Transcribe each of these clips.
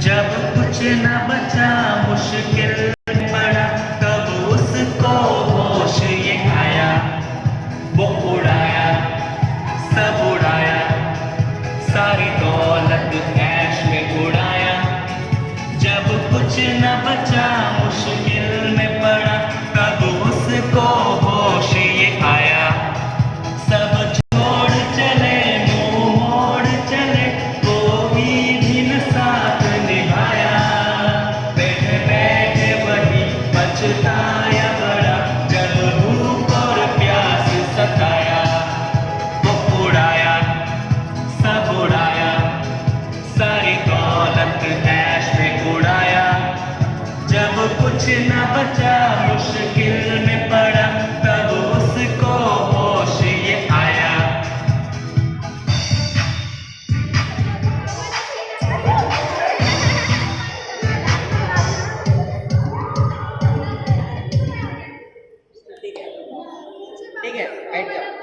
जब कुछ न बचा मुश्किल में पड़ा तब उसको होश ये आया, वो उड़ाया सब उड़ाया, सारी दौलत ऐश में उड़ाया। जब कुछ न बचा मुश्किल में पड़ा तब उसको होश ये आया, सब छोड़ चले मुंह मोड़ चले, कोई भी न साथ निभाया। बैठे बैठे वही पछताया बड़ा, जब भूख और प्यास सताया। वो उड़ाया सब उड़ाया, सारी दौलत ऐश में उड़ाया। जब कुछ न बचा मुश्किल में पड़ा तब उसको होश ये आया। ठीक है, बैठ जाओ।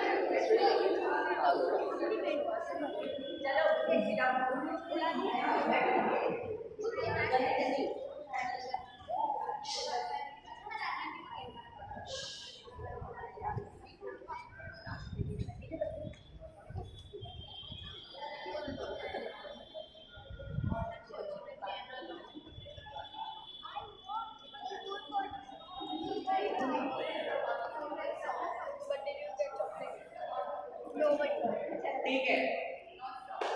ठीक है,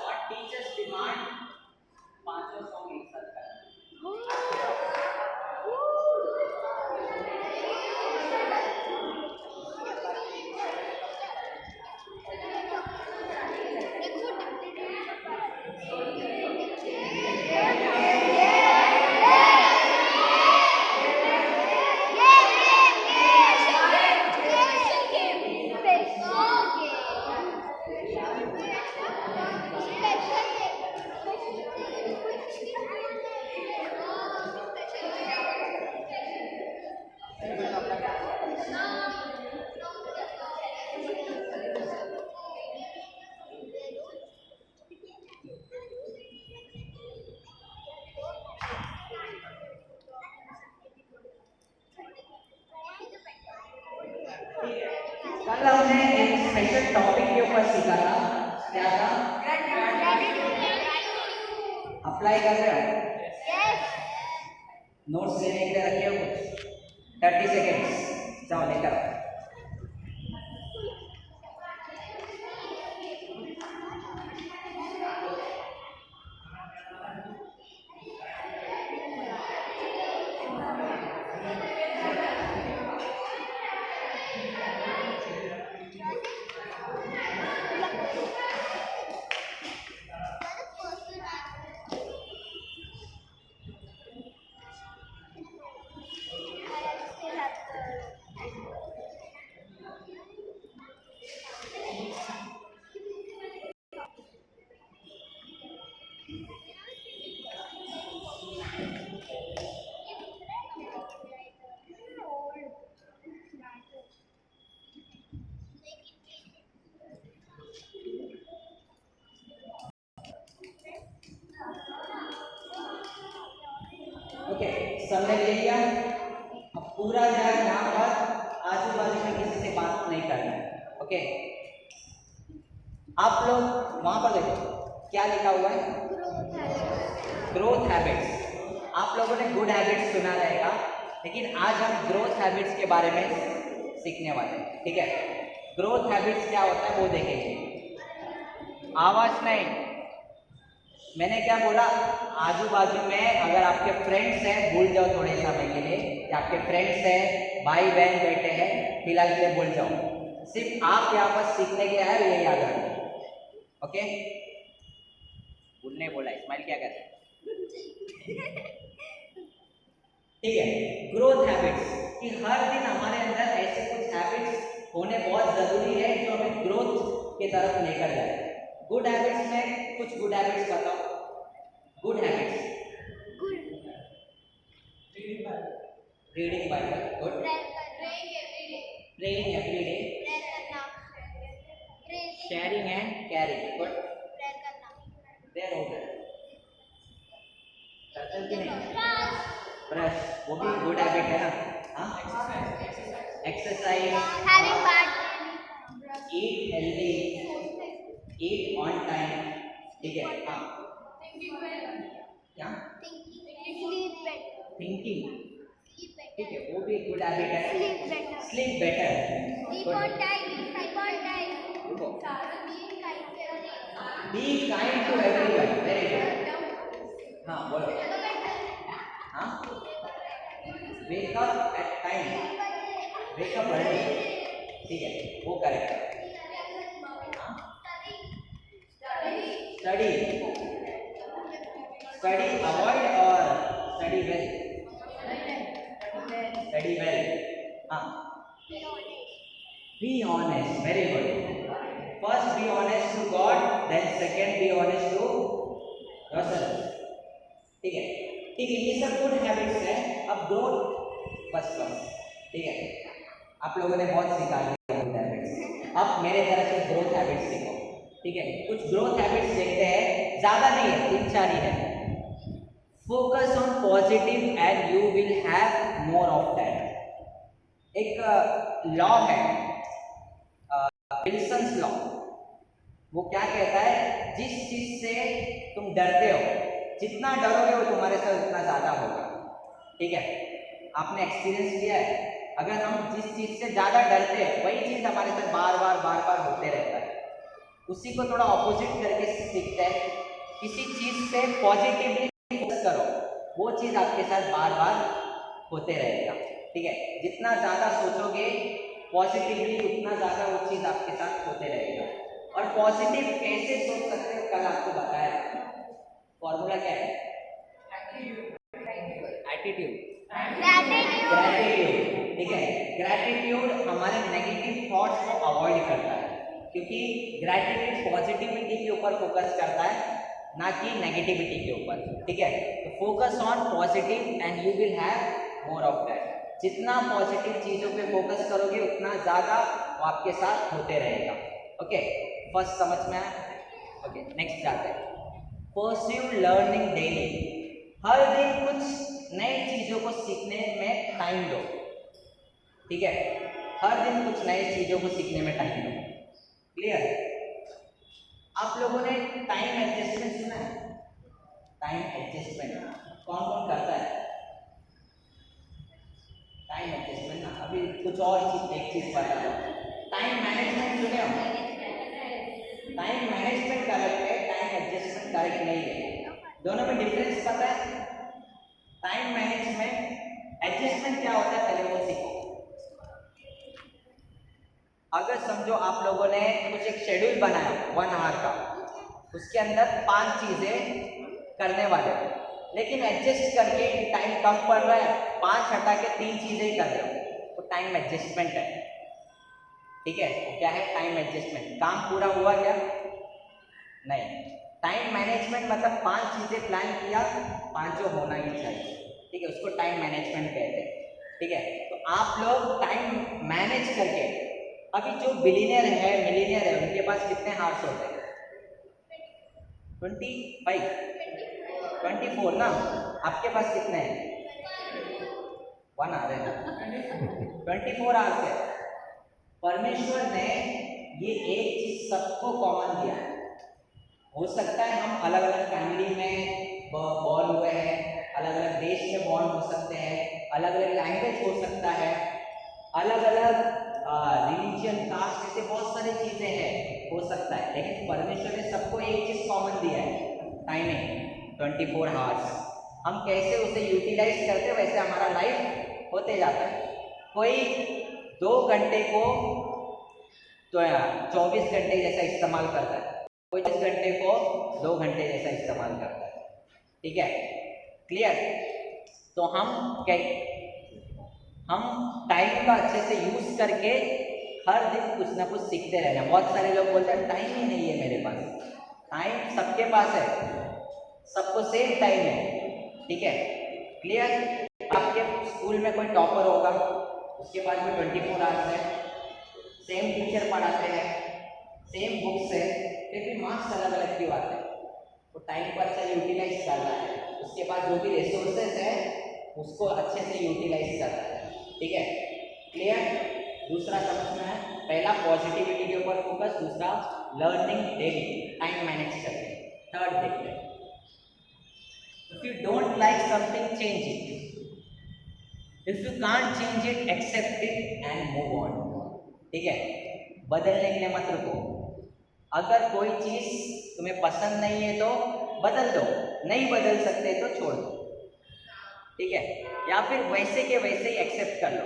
और टीचर्स डिमांड पांचों सॉन्ग एक साथ करना। कल हमने एक स्पेशल टॉपिक के ऊपर सीखा था, क्या था? अप्लाई कर रहे हो? नोट्स लेने के लिए रखे हो कुछ? 30 सेकेंड्स जाओ लेकर आओ। ओके, सबने ले लिया। अब पूरा ध्यान यहाँ पर आजू बाजू में किसी से बात नहीं करना है। ओके, आप लोग वहां पर देखो क्या लिखा हुआ है, ग्रोथ हैबिट्स। आप लोगों ने गुड हैबिट्स सुना रहेगा, लेकिन आज हम ग्रोथ हैबिट्स के बारे में सीखने वाले हैं। ठीक है, ग्रोथ हैबिट्स क्या होता है वो देखेंगे। आवाज नहीं, मैंने क्या बोला, आजू बाजू में अगर आपके फ्रेंड्स हैं भूल जाओ थोड़े समय के लिए, या आपके फ्रेंड्स हैं भाई बहन बैठे हैं फिलहाल के लिए भूल जाओ, सिर्फ आप यहाँ पर सीखने के आए ये याद रखो। ओके, भूलने बोला, स्माइल क्या कर रहे हैं? ठीक है, ग्रोथ हैबिट्स कि हर दिन हमारे अंदर ऐसे कुछ हैबिट्स होने बहुत जरूरी है जो हमें ग्रोथ की तरफ लेकर जाए। गुड हैबिट्स में कुछ गुड हैबिट्स बताओ। Good habits, reading Bible, good. Praying every day, sharing and caring, good. There हो गया। कि नहीं? ब्रश, वो भी गुड हैबिट है ना। हाँ, exercise, Having bad eat healthy, eat on time, ठीक है। हाँ, क्या? sleep better. Thinking, Sleep better. ठीक है, वो भी गुड हैबिट है। Sleep better. Sleep better, Sleep on time. Sleep on time. देखो, Being kind. Be kind to everyone, very good. हाँ बोलो। हाँ, wake up at time, wake up early, ठीक है, वो करेक्ट है। स्टडी, स्टडी अवॉइड और स्टडी वेल? Study well. हाँ, be honest, very good. First be honest to God, then second be honest to yourself, ठीक है। ठीक है, ये सब गुड हैबिट्स है। अब ग्रोथ फर्स्ट क्लास, ठीक है, आप लोगों ने बहुत सीखा है गुड हैबिट्स। अब मेरे तरफ से ग्रोथ हैबिट्स सीखो, ठीक है। कुछ ग्रोथ हैबिट्स देखते हैं, ज्यादा नहीं है, 3-4 ही है। Focus on positive and you will have more of that. एक लॉ है, विल्सन्स लॉ। वो क्या कहता है, जिस चीज से तुम डरते हो, जितना डरोगे वो तुम्हारे साथ उतना ज्यादा होगा, ठीक है। आपने एक्सपीरियंस किया है, अगर हम जिस चीज से ज्यादा डरते हैं वही चीज हमारे साथ बार बार होते रहता है। उसी को थोड़ा ऑपोजिट करके सीखते हैं, किसी चीज पे पॉजिटिवली फोकस करो, वो चीज आपके साथ बार बार होते रहेगा, ठीक है। जितना ज्यादा सोचोगे पॉजिटिवली उतना ज्यादा वो चीज आपके साथ होते रहेगा। और पॉजिटिव कैसे सोच सकते हो, कल आपको बताया, फॉर्मूला क्या है? एटीट्यूड, ग्रैटिट्यूड, ठीक है। ग्रैटिट्यूड हमारे नेगेटिव थॉट्स को अवॉइड करता है, क्योंकि ग्रैटिट्यूड पॉजिटिविटी के ऊपर फोकस करता है, ना कि नेगेटिविटी के ऊपर, ठीक है। तो focus on positive and you will have more of that. जितना पॉजिटिव चीजों पे फोकस करोगे उतना ज्यादा वो आपके साथ होते रहेगा, ओके। फर्स्ट समझ में आया? ओके, नेक्स्ट जाते हैं। परस्यू लर्निंग डेली, हर दिन कुछ नई चीजों को सीखने में टाइम दो, ठीक है। हर दिन कुछ नई चीजों को सीखने में टाइम दो, क्लियर? आप लोगों ने टाइम एडजस्टमेंट सुना है? टाइम एडजस्टमेंट कौन कौन करता है? टाइम एडजस्टमेंट ना, अभी कुछ और चीज, एक चीज पता है, टाइम मैनेजमेंट सुने हो? टाइम मैनेजमेंट करेक्ट है, टाइम एडजस्टमेंट करेक्ट नहीं है। दोनों में डिफरेंस पता है? टाइम मैनेजमेंट, एडजस्टमेंट क्या होता है पहले वो सीखो। अगर समझो आप लोगों ने कुछ एक शेड्यूल बनाया 1 आवर का, उसके अंदर 5 चीजें करने वाले, लेकिन एडजस्ट करके टाइम कम पड़ रहा है, 5 हटा के 3 चीजें ही कर रहे हो, वो टाइम एडजस्टमेंट है, ठीक है। क्या है टाइम एडजस्टमेंट? काम पूरा हुआ क्या? नहीं। टाइम मैनेजमेंट मतलब 5 चीजें प्लान किया, 5 होना ही चाहिए, ठीक है, उसको टाइम मैनेजमेंट कहते हैं, ठीक है। तो आप लोग टाइम मैनेज करके, अभी जो बिलियनियर है, मिलियनियर है, उनके पास कितने हार्स होते हैं? 25, 24 ना। आपके पास कितने हैं? 1 आवर है, 24 आवर्स है। परमेश्वर ने ये एक चीज सबको कॉमन दिया है। हो सकता है हम अलग अलग फैमिली में बॉर्न हुए हैं, अलग अलग देश में बॉर्न हो सकते हैं, अलग अलग लैंग्वेज हो सकता है, अलग अलग रिलीजन, कास्ट, ऐसे बहुत सारी चीजें हैं, हो सकता है, लेकिन परमेश्वर ने सबको एक चीज कॉमन दिया है, टाइमिंग 24 आवर्स। हम कैसे उसे यूटिलाइज करते हैं वैसे हमारा लाइफ होते जाता है। कोई 2 घंटे को तो 24 घंटे जैसा इस्तेमाल करता है, कोई 10 घंटे को 2 घंटे जैसा इस्तेमाल करता है, ठीक है, क्लियर? तो हम टाइम का अच्छे से यूज करके हर दिन कुछ ना कुछ सीखते रहना। बहुत सारे लोग बोलते हैं टाइम ही नहीं है मेरे पास। टाइम सबके पास है, सबको सेम टाइम है, ठीक है, क्लियर? आपके स्कूल में कोई टॉपर होगा, उसके पास भी 24 आवर्स है, सेम टीचर पढ़ाते हैं, सेम बुक्स है, फिर भी मार्क्स अलग अलग क्यों आते हैं? वो टाइम को अच्छा यूटिलाइज कर रहा है, उसके बाद जो भी रिसोर्सेज है उसको अच्छे से यूटिलाइज करता है। ठीक है, क्लियर? दूसरा समझना है, पहला पॉजिटिविटी के ऊपर फोकस, दूसरा लर्निंग डेली, टाइम मैनेज करके। थर्ड देखते हैं, if you don't like something change it, if you can't change it accept it and move on. ठीक है, बदलने के लिए मत रुको। अगर कोई चीज तुम्हें पसंद नहीं है तो बदल दो, नहीं बदल सकते तो छोड़ दो। ठीक है, या फिर वैसे के वैसे ही एक्सेप्ट कर लो।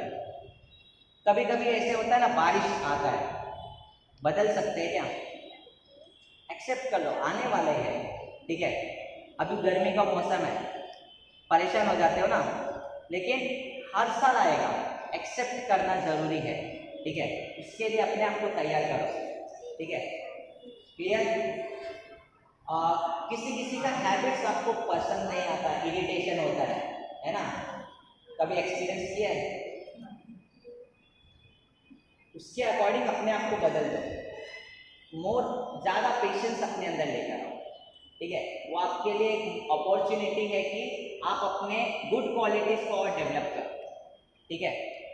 कभी कभी ऐसे होता है ना, बारिश आता है, बदल सकते हैं क्या? एक्सेप्ट कर लो, आने वाले हैं। ठीक है, अभी गर्मी का मौसम है, परेशान हो जाते हो ना, लेकिन हर साल आएगा, एक्सेप्ट करना जरूरी है। ठीक है, उसके लिए अपने आप को तैयार करो। ठीक है, क्लियर? किसी किसी का हैबिट्स आपको पसंद नहीं आता, इरिटेशन होता है ना? कभी एक्सपीरियंस किया है? उसके अकॉर्डिंग अपने आप को बदल दो, ज़्यादा पेशेंस अपने अंदर लेकर आओ। ठीक है, वो आपके लिए एक अपॉर्चुनिटी है कि आप अपने गुड क्वालिटीज़ को और डेवलप करो। ठीक है,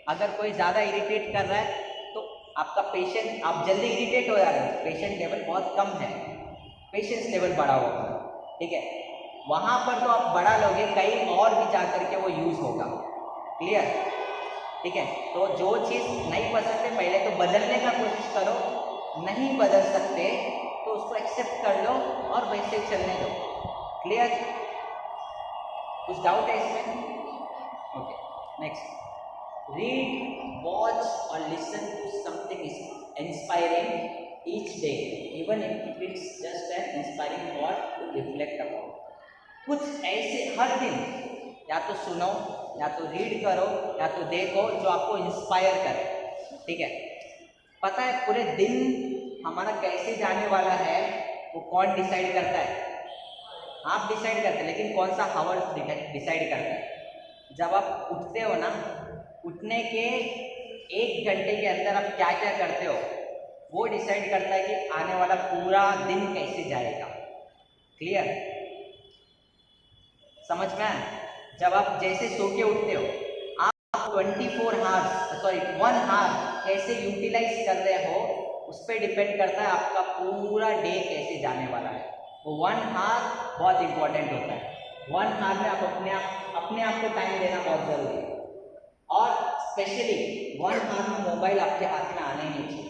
अगर कोई ज़्यादा इरिटेट कर रहा है तो आपका पेशेंस, आप जल्दी इरिटेट हो जा रहे हो, पेशेंस लेवल बहुत कम है, पेशेंस लेवल बढ़ा होगा। ठीक है, वहाँ पर तो आप बढ़ा लोगे, कहीं और भी जा करके वो यूज़ होगा। क्लियर? ठीक है, तो जो चीज़ नहीं पसंद है पहले तो बदलने का कोशिश करो, नहीं बदल सकते तो उसको एक्सेप्ट कर लो और वैसे चलने दो। क्लियर? कुछ डाउट है इसमें? ओके, नेक्स्ट, रीड, वॉच और listen to something inspiring each day, even if it's just an inspiring thought to reflect about। कुछ ऐसे हर दिन या तो सुनो, या तो रीड करो, या तो देखो जो आपको इंस्पायर करे। ठीक है, पता है पूरे दिन हमारा कैसे जाने वाला है वो कौन डिसाइड करता है? आप डिसाइड करते हैं, लेकिन कौन सा हावर डिसाइड करता है? जब आप उठते हो ना, उठने के 1 घंटे के अंदर आप क्या क्या करते हो वो डिसाइड करता है कि आने वाला पूरा दिन कैसे जाएगा। क्लियर? समझ में आया? जब आप जैसे सो के उठते हो, आप 1 आवर कैसे यूटिलाइज कर रहे हो उस पर डिपेंड करता है आपका पूरा डे कैसे जाने वाला है। वो 1 आवर बहुत इंपॉर्टेंट होता है। 1 आवर में आप अपने आप को टाइम देना बहुत जरूरी है, और स्पेशली 1 आवर में मोबाइल आपके हाथ में आने नहीं चाहिए।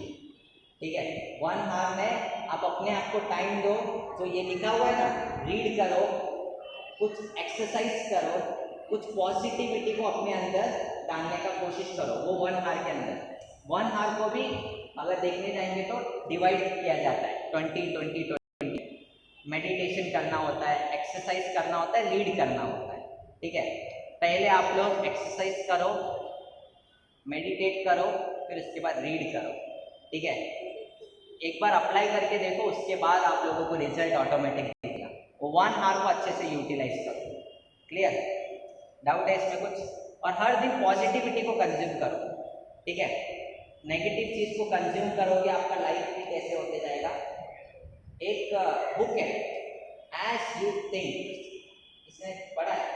ठीक है, 1 आवर में आप अपने आप को टाइम दो, जो ये लिखा हुआ है ना, रीड करो, कुछ एक्सरसाइज करो, कुछ पॉजिटिविटी को अपने अंदर डालने का कोशिश करो। वो 1 आवर के अंदर 1 आवर को भी अगर देखने जाएंगे तो डिवाइड किया जाता है 20-20-20। मेडिटेशन करना होता है, एक्सरसाइज करना होता है, रीड करना होता है। ठीक है, पहले आप लोग एक्सरसाइज करो, मेडिटेट करो, फिर उसके बाद रीड करो। ठीक है, एक बार अप्लाई करके देखो, उसके बाद आप लोगों को रिजल्ट ऑटोमेटिक दिखेगा। वो 1 आवर को अच्छे से यूटिलाइज करो। क्लियर? डाउट है इसमें कुछ? और हर दिन पॉजिटिविटी को कंज्यूम करो। ठीक है, नेगेटिव चीज को कंज्यूम करोगे आपका लाइफ में कैसे होते जाएगा। एक बुक है एज यू थिंक, इसने पढ़ा है,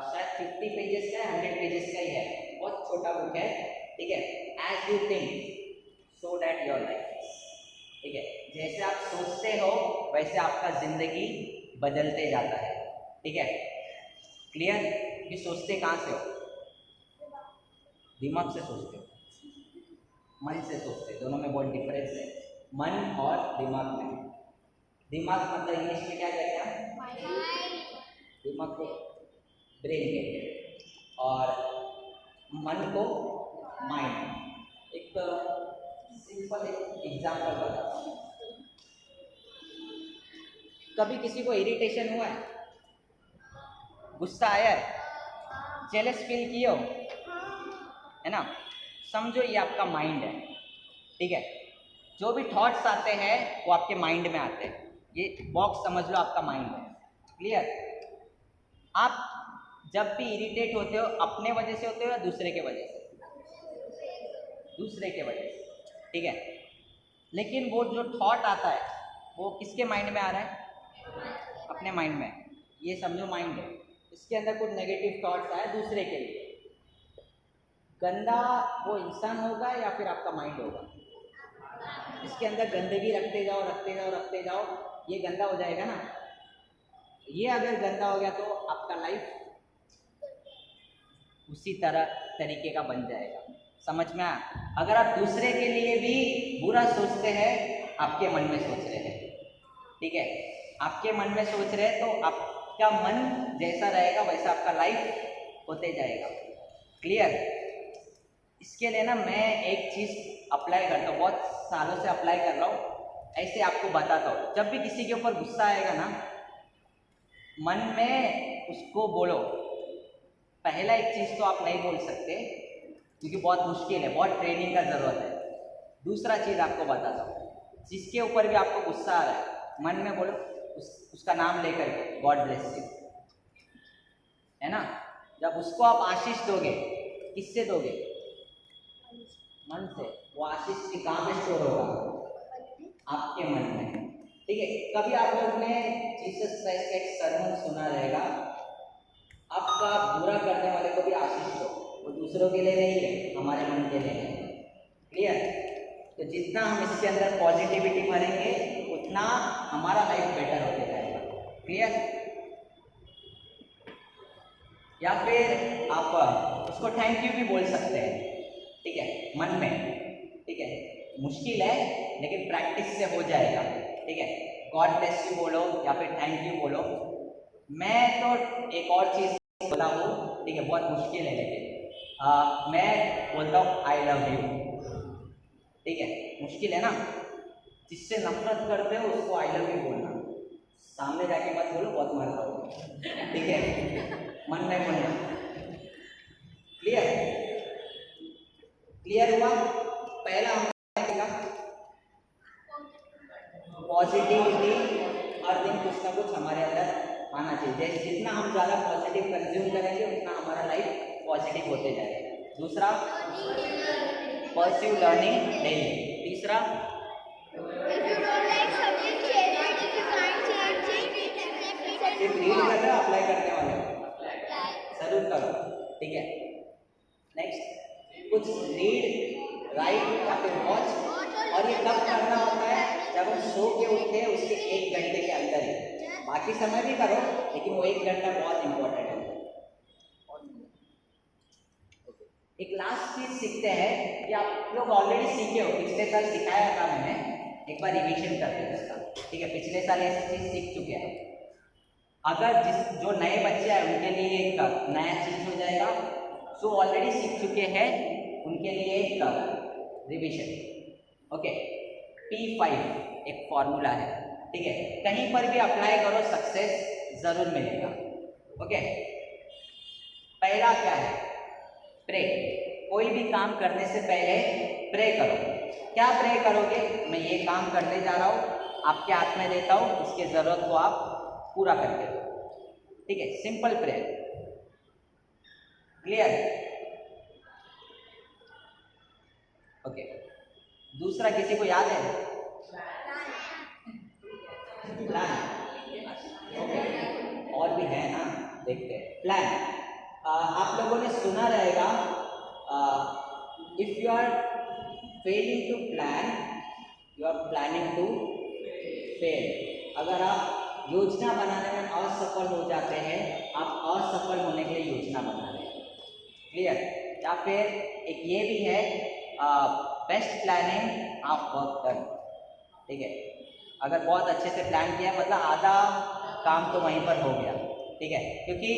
शायद 50 पेजेस का है, 100 पेजेस का ही है, बहुत छोटा बुक है। ठीक है, as you think so that your life is. ठीक है, जैसे आप सोचते हो वैसे आपका जिंदगी बदलते जाता है। ठीक है, क्लियर? कि सोचते कहाँ से हो? दिमाग से सोचते हो, मन से सोचते हो, दोनों में बहुत डिफरेंस है, मन और दिमाग में। दिमाग मतलब इंग्लिश में क्या कहते हैं? दिमाग को ब्रेन कहते हैं, और मन को माइंड। एक सिंपल एग्जाम्पल बताता हूँ। कभी किसी को इरिटेशन हुआ है, गुस्सा आया है, जेलस फील किए हो, है ना? समझो ये आपका माइंड है। ठीक है, जो भी थॉट्स आते हैं वो आपके माइंड में आते हैं। ये बॉक्स समझ लो आपका माइंड है। क्लियर? आप जब भी इरिटेट होते हो अपने वजह से होते हो या दूसरे के वजह से? दूसरे के वजह से। ठीक है, लेकिन वो जो थॉट आता है वो किसके माइंड में आ रहा है? अपने माइंड में। ये समझो माइंड है, इसके अंदर कुछ नेगेटिव थॉट्स आए दूसरे के लिए, गंदा वो इंसान होगा या फिर आपका माइंड होगा? इसके अंदर गंदगी रखते जाओ रखते जाओ रखते जाओ, ये गंदा हो जाएगा ना। ये अगर गंदा हो गया तो आपका लाइफ उसी तरीके का बन जाएगा। समझ में आया? अगर आप दूसरे के लिए भी बुरा सोचते हैं, आपके मन में सोच रहे हैं, ठीक है, आपके मन में सोच रहे हैं, तो आपका मन जैसा रहेगा वैसा आपका लाइफ होते जाएगा। क्लियर? इसके लिए ना मैं एक चीज़ अप्लाई करता हूँ, बहुत सालों से अप्लाई कर रहा हूँ, ऐसे आपको बताता हूँ। जब भी किसी के ऊपर गुस्सा आएगा ना, मन में उसको बोलो। पहला एक चीज़ तो आप नहीं बोल सकते क्योंकि बहुत मुश्किल है, बहुत ट्रेनिंग का ज़रूरत है। दूसरा चीज़ आपको बताता हूँ, जिसके ऊपर भी आपको गुस्सा आ रहा है, मन में बोलो उसका नाम लेकर के, गॉड ब्लेस यू, है ना। जब उसको आप आशीष दोगे, किससे दोगे? मन से। वो आशीष की कहाँ पे स्टोर होगा? आपके मन में, ठीक है। कभी आप लोग ने जीसस क्राइस्ट का एक सरमन सुना रहेगा, आपका बुरा करने वाले को भी आशीष दो, वो दूसरों के लिए नहीं है, हमारे मन के लिए है। क्लियर? तो जितना हम इसके अंदर पॉजिटिविटी भरेंगे उतना हमारा लाइफ बेटर होते जाएगा। क्लियर? या फिर आप उसको थैंक यू भी बोल सकते हैं, ठीक है, मन में, ठीक है। मुश्किल है लेकिन प्रैक्टिस से हो जाएगा, ठीक है। गॉड ब्लेस यू बोलो या फिर थैंक यू बोलो। मैं तो एक और चीज़ बोला हूँ, ठीक है, बहुत मुश्किल है लेकिन मैं बोलता हूँ आई लव यू, ठीक है। मुश्किल है ना, जिससे नफरत करते हो उसको आई लव यू बोलना, सामने जाके मत बोलो, बहुत मरता हो, ठीक है, मन में बोलना। क्लियर? क्लियर हुआ? पहला पॉजिटिविटी, हर दिन कुछ ना कुछ हमारे अंदर आना चाहिए। जैसे जितना हम ज़्यादा पॉजिटिव कंज्यूम करेंगे उतना हमारा लाइफ पॉजिटिव होते जाएगा। दूसरा, परस्यू लर्निंग डेली। तीसरा, सिर्फ रीड कर रहे हो, अप्लाई करने वाले हो, जरूर करो, ठीक है। नेक्स्ट, कुछ रीड, राइट या फिर वॉच। और ये कब करना होता है? जब हम सो के उठते हैं उसके 1 घंटे के अंदर ही। बाकी समय भी करो लेकिन वो 1 घंटा बहुत इंपॉर्टेंट है। एक लास्ट चीज सीखते हैं कि आप लोग ऑलरेडी सीखे हो, पिछले साल सिखाया था मैंने, एक बार रिवीजन करते हैं उसका, ठीक है। पिछले साल ये चीज सीख चुके हैं। अगर जो नए बच्चे हैं उनके लिए एक नया चीज हो जाएगा, जो ऑलरेडी सीख चुके हैं उनके लिए एक रिवीजन। ओके, P5 एक फॉर्मूला है, ठीक है, कहीं पर भी अप्लाई करो सक्सेस जरूर मिलेगा। ओके, पहला क्या है? प्रे। कोई भी काम करने से पहले प्रे करो। क्या प्रे करोगे? मैं ये काम करने जा रहा हूँ, आपके हाथ में देता हूँ, इसके जरूरत को आप पूरा करके दो, ठीक है, सिंपल प्रेयर। क्लियर? ओके, दूसरा किसी को याद है? प्लान। ओके, और भी है ना, देखते हैं। प्लान, आप लोगों ने सुना रहेगा, if you are failing to plan you are planning to fail. अगर आप योजना बनाने में असफल हो जाते हैं, आप असफल होने के लिए योजना बना रहे हैं। क्लियर? या फिर एक ये भी है, best planning of work done, ठीक है। अगर बहुत अच्छे से प्लान किया मतलब आधा काम तो वहीं पर हो गया, ठीक है, क्योंकि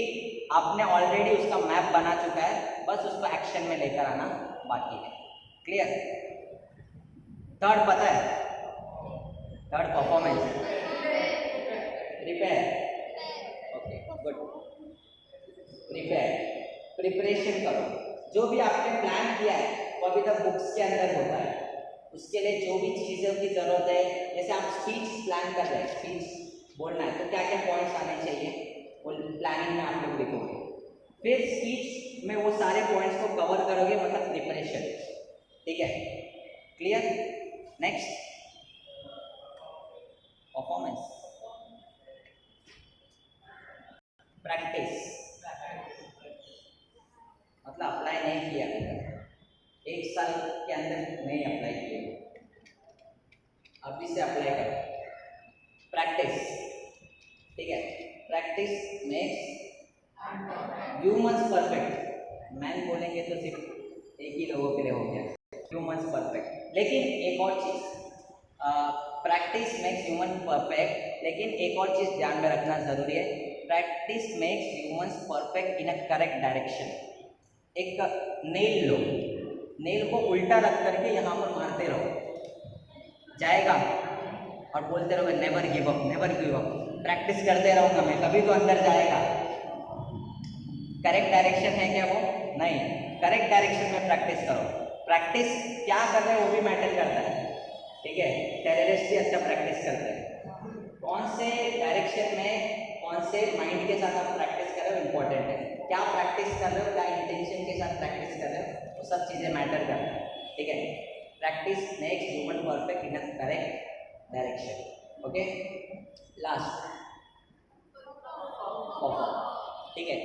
आपने ऑलरेडी उसका मैप बना चुका है, बस उसको एक्शन में लेकर आना बाकी है। क्लियर? थर्ड पता है? Third performance, prepare. Okay, good. Prepare, preparation करो। जो भी आपने प्लान किया है वो अभी तक बुक्स के अंदर होता है, उसके लिए जो भी चीज़ों की ज़रूरत है, जैसे आप स्पीच प्लान कर रहे हैं, स्पीच बोलना है तो क्या क्या पॉइंट्स आने चाहिए, वो प्लानिंग में आप लोग लिखोगे। फिर स्पीच में वो सारे पॉइंट्स को कवर करोगे, मतलब प्रिपरेशन, ठीक है। क्लियर? Next, performance. प्रैक्टिस मतलब अप्लाई नहीं किया अभी तक, 1 साल के अंदर नहीं अप्लाई किया, अभी से अप्लाई करो। प्रैक्टिस, ठीक है। Practice makes humans perfect. Man बोलेंगे तो सिर्फ एक ही लोगों के लिए हो गया, ह्यूमंस परफेक्ट। लेकिन एक और चीज़, प्रैक्टिस मेक्स ह्यूमन परफेक्ट, लेकिन एक और चीज़ ध्यान में रखना ज़रूरी है, practice makes humans perfect in a correct direction. एक नेल लो, नेल को उल्टा रख करके यहाँ पर मारते रहो, जाएगा, और बोलते रहोगे never give up, never give up, practice करते रहूँगा मैं, तभी तो अंदर जाएगा। करेक्ट डायरेक्शन है क्या वो? नहीं, करेक्ट डायरेक्शन में प्रैक्टिस करो। प्रैक्टिस क्या कर रहे हैं वो भी मैटर करता है, ठीक है। टेररिस्ट भी अच्छा प्रैक्टिस करते हैं। कौन से डायरेक्शन में, कौन से माइंड के साथ आप प्रैक्टिस कर रहे हो इम्पोर्टेंट है। क्या प्रैक्टिस कर रहे हो, क्या इंटेंशन के साथ प्रैक्टिस कर रहे हो, वो सब चीज़ें मैटर करता है, ठीक है। Practice makes human perfect in a correct direction. Okay, last perform, ठीक है।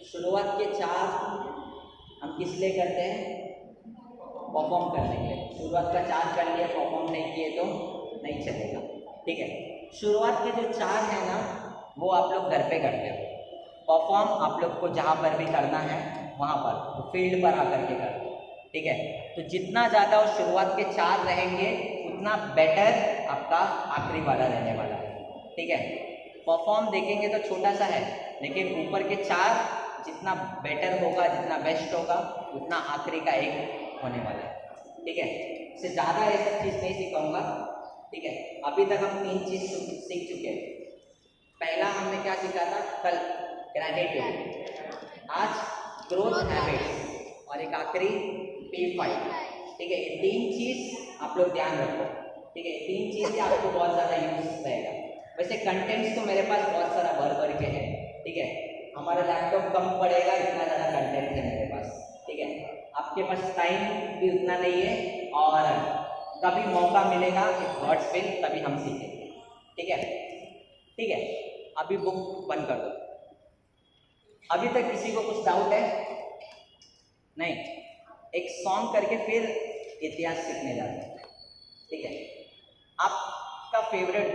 शुरुआत के 4 हम किस लिए करते हैं? परफॉर्म करने के लिए। शुरुआत का 4 कर लिए, परफॉर्म नहीं किए तो नहीं चलेगा, ठीक है। शुरुआत के जो 4 है ना, वो आप लोग घर पे करते हो। परफॉर्म आप लोग को जहाँ पर भी करना है वहाँ पर फील्ड पर आकर के करो, ठीक है। तो जितना ज़्यादा वो शुरुआत के 4 रहेंगे उतना बेटर आपका आखिरी वाला रहने वाला है, ठीक है। परफॉर्म देखेंगे तो छोटा सा है, लेकिन ऊपर के 4 जितना बेटर होगा, जितना बेस्ट होगा, उतना आखिरी का 1 होने वाला है, ठीक है। इससे ज़्यादा ये सब चीज़ नहीं सिखाऊंगा, ठीक है। अभी तक हम 3 चीज़ सीख चुके हैं। पहला हमने क्या सीखा था कल? ग्रेटिट्यूड। आज ग्रोथ हैबिट्स, और एक आखिरी P5, ठीक है। ये 3 चीज़ आप लोग ध्यान रखो, ठीक है। 3 चीज़ ही आपको बहुत ज़्यादा यूज रहेगा। वैसे कंटेंट्स तो मेरे पास बहुत सारा भर के है, ठीक है। हमारा लैपटॉप कम पड़ेगा, इतना ज़्यादा कंटेंट है मेरे पास, ठीक है। आपके पास टाइम भी उतना नहीं है, और कभी मौका मिलेगा गॉड्स विल, तभी हम सीखेंगे, ठीक है, ठीक है। अभी बुक बंद कर दो। अभी तक किसी को कुछ डाउट है? नहीं, एक सॉन्ग करके फिर इतिहास सीखने जाते हैं, ठीक है। आपका फेवरेट